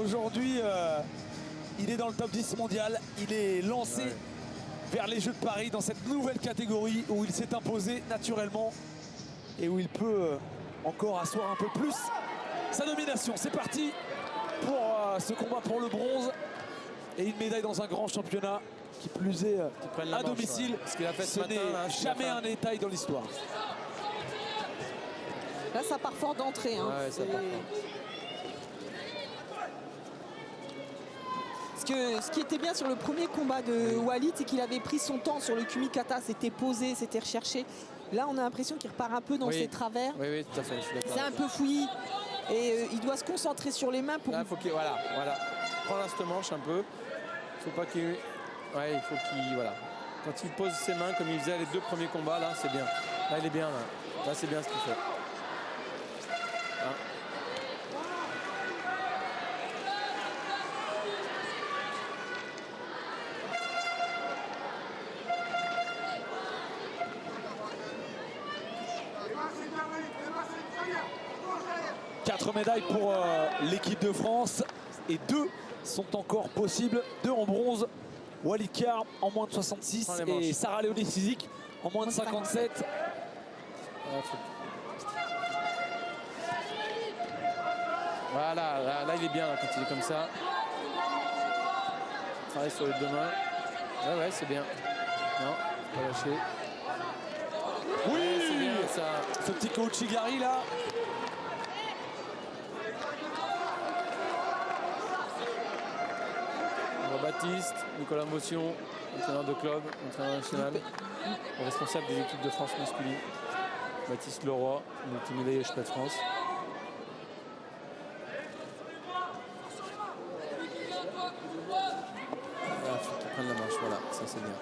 Aujourd'hui, il est dans le top 10 mondial. Il est lancé vers les Jeux de Paris dans cette nouvelle catégorie où il s'est imposé naturellement et où il peut encore asseoir un peu plus sa domination. C'est parti pour ce combat pour le bronze et une médaille dans un grand championnat, qui plus est à domicile. Ce qu'il a fait ce n'est jamais un détail dans l'histoire. Là, ça part fort d'entrée. Hein. Ouais, ça part fort. Ce qui était bien sur le premier combat de Walid, c'est qu'il avait pris son temps sur le kumikata, c'était posé, c'était recherché. Là, on a l'impression qu'il repart un peu dans ses travers. Oui, tout à fait, je suis d'accord. C'est un peu fouillis. Et il doit se concentrer sur les mains pour... Là, faut qu'il... Voilà. Prends ce manche un peu. Faut pas qu'il... Ouais, il faut qu'il... Voilà. Quand il pose ses mains, comme il faisait les deux premiers combats, là, c'est bien. Là, il est bien, là. Là, c'est bien ce qu'il fait. Là. 4 médailles pour l'équipe de France et 2 sont encore possibles. 2 en bronze. Walid Kar en moins de 66 et Sarah Léonie Sizik en moins de 57. Voilà, là il est bien là, quand il est comme ça. Travaille sur les deux mains. Ouais, c'est bien. Non, pas lâcher. Oui, c'est bien ça. Ce petit Kouchigari là. Baptiste, Nicolas Motion, entraîneur de club, entraîneur national, responsable des équipes de France masculine. Baptiste Leroy, multimédaillé champion de France. Il faut qu'il prenne la marche, voilà, ça c'est bien.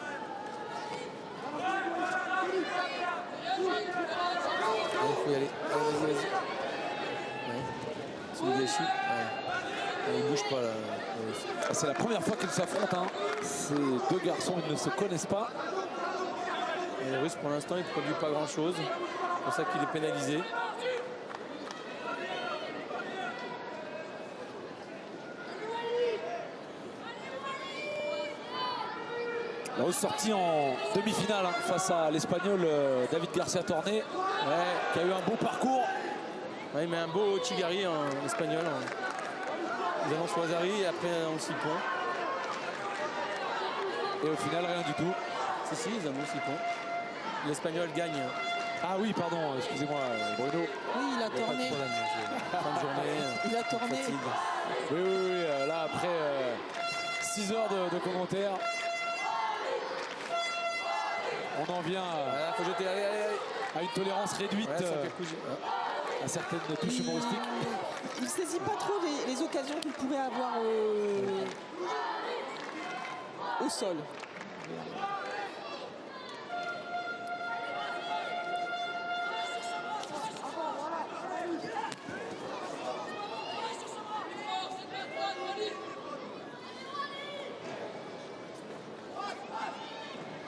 Il faut y aller. Allez, vas-y. Ouais. C'est le gâchis. Il bouge pas là. C'est la première fois qu'ils s'affrontent. Hein. Ces deux garçons, ils ne se connaissent pas. Et le Russe, pour l'instant, il ne produit pas grand-chose. C'est pour ça qu'il est pénalisé. La Russe sortie en demi-finale hein, face à l'Espagnol David Garcia Torné, qui a eu un beau parcours. Ouais, il met un beau Chigari en espagnol. Ils avancent sur Azari et après on 6 points. Et au final, rien du tout. Si, ils avancent 6 points. L'Espagnol gagne. Ah oui, pardon, excusez-moi, Bruno. Oui, il a tourné. Fin de journée. Il a tourné. Oui, là, après 6 heures de commentaires, on en vient faut jeter, allez. À une tolérance réduite à certaines touches humoristiques. Il ne saisit pas trop les occasions qu'il pourrait avoir au sol.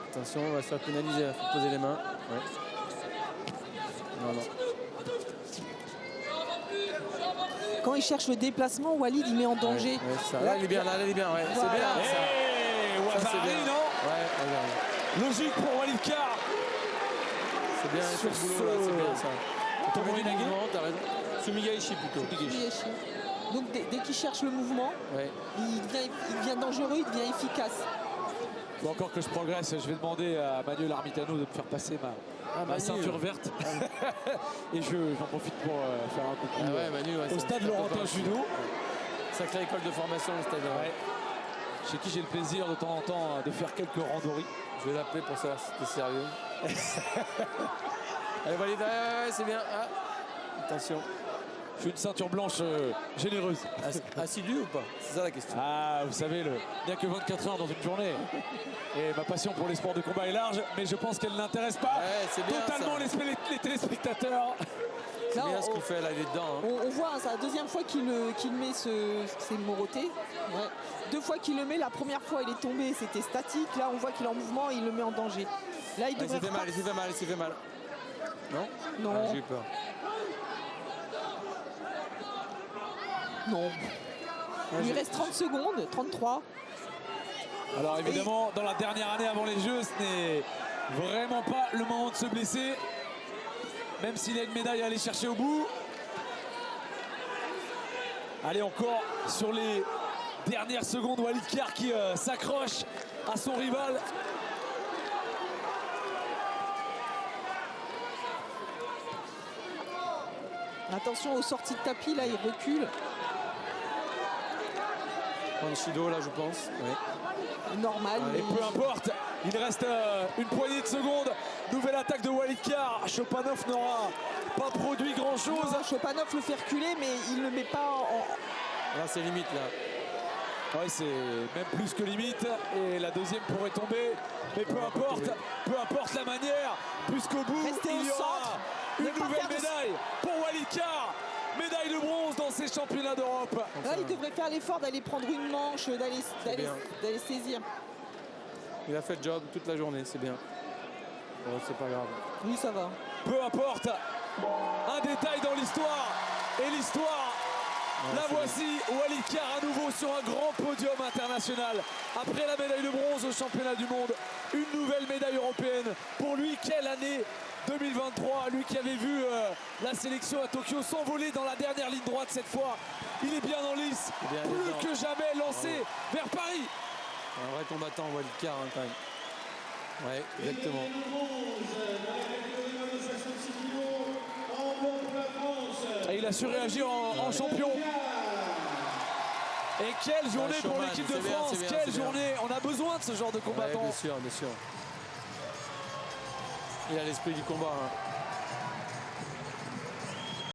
Attention, on va se faire pénaliser, il faut poser les mains. Ouais. Non. Quand il cherche le déplacement, Walid il met en danger. Là il est bien, c'est bien. Ça, c'est bien. Non logique pour Walid Kar. C'est bien, sur ce boulot là, c'est bien ça. T'as raison. Sumigaishi plutôt. Donc dès qu'il cherche le mouvement, il devient dangereux, il devient efficace. Il faut encore que je progresse. Je vais demander à Manuel Armitano de me faire passer ma ceinture verte. Et j'en profite pour faire un coucou au stade Laurentin Judo. Sacrée école de formation au stade. Chez qui j'ai le plaisir de temps en temps de faire quelques randonnées. Je vais l'appeler pour savoir si t'es sérieux. Allez, Walid, c'est bien. Attention. Je suis une ceinture blanche généreuse. Assidu ou pas? C'est ça la question. Ah, vous savez, il n'y a que 24 heures dans une journée. Et ma passion pour les sports de combat est large, mais je pense qu'elle n'intéresse pas totalement les téléspectateurs. C'est bien ce qu'il fait là, il est dedans. Hein. On voit, c'est la deuxième fois qu'il met c'est Moroté. 2 fois qu'il le met, la première fois il est tombé, c'était statique. Là on voit qu'il est en mouvement et il le met en danger. Là il devrait il s'est fait mal. Non. J'ai eu peur. Non. Il lui reste 30 secondes, 33. Alors évidemment, dans la dernière année avant les Jeux, ce n'est vraiment pas le moment de se blesser. Même s'il a une médaille à aller chercher au bout. Allez, encore sur les dernières secondes, Walid Kar qui s'accroche à son rival. Attention aux sorties de tapis, là il recule. Shido là je pense. Ouais. Normal. Et peu importe, il reste une poignée de secondes. Nouvelle attaque de Walid Kar. Chopanov n'aura pas produit grand chose. Chopanov le fait reculer, mais il ne le met pas en... Là c'est limite là. Oui, c'est même plus que limite. Et la deuxième pourrait tomber. Mais peu importe la manière, puisqu'au bout, il y aura une nouvelle médaille pour Walid Kar. Médaille de bronze dans ces championnats d'Europe. Là, il devrait faire l'effort d'aller prendre une manche, d'aller saisir. Il a fait le job toute la journée, c'est bien. Bon, c'est pas grave. Oui, ça va. Peu importe. Un détail dans l'histoire. Et l'histoire, la voici. Walid Kar à nouveau sur un grand podium international. Après la médaille de bronze au championnat du monde, une nouvelle médaille européenne. Pour lui, quelle année 2023, lui qui avait vu la sélection à Tokyo s'envoler dans la dernière ligne droite cette fois. Il est bien en lice, plus que jamais lancé vers Paris. Un vrai combattant, Walid Kar, hein, quand même. Ouais, exactement. Et il a su réagir en champion. Et quelle journée pour l'équipe de France, quelle journée. On a besoin de ce genre de combattant. Ouais, bien sûr, bien sûr. Il a l'esprit du combat. Hein.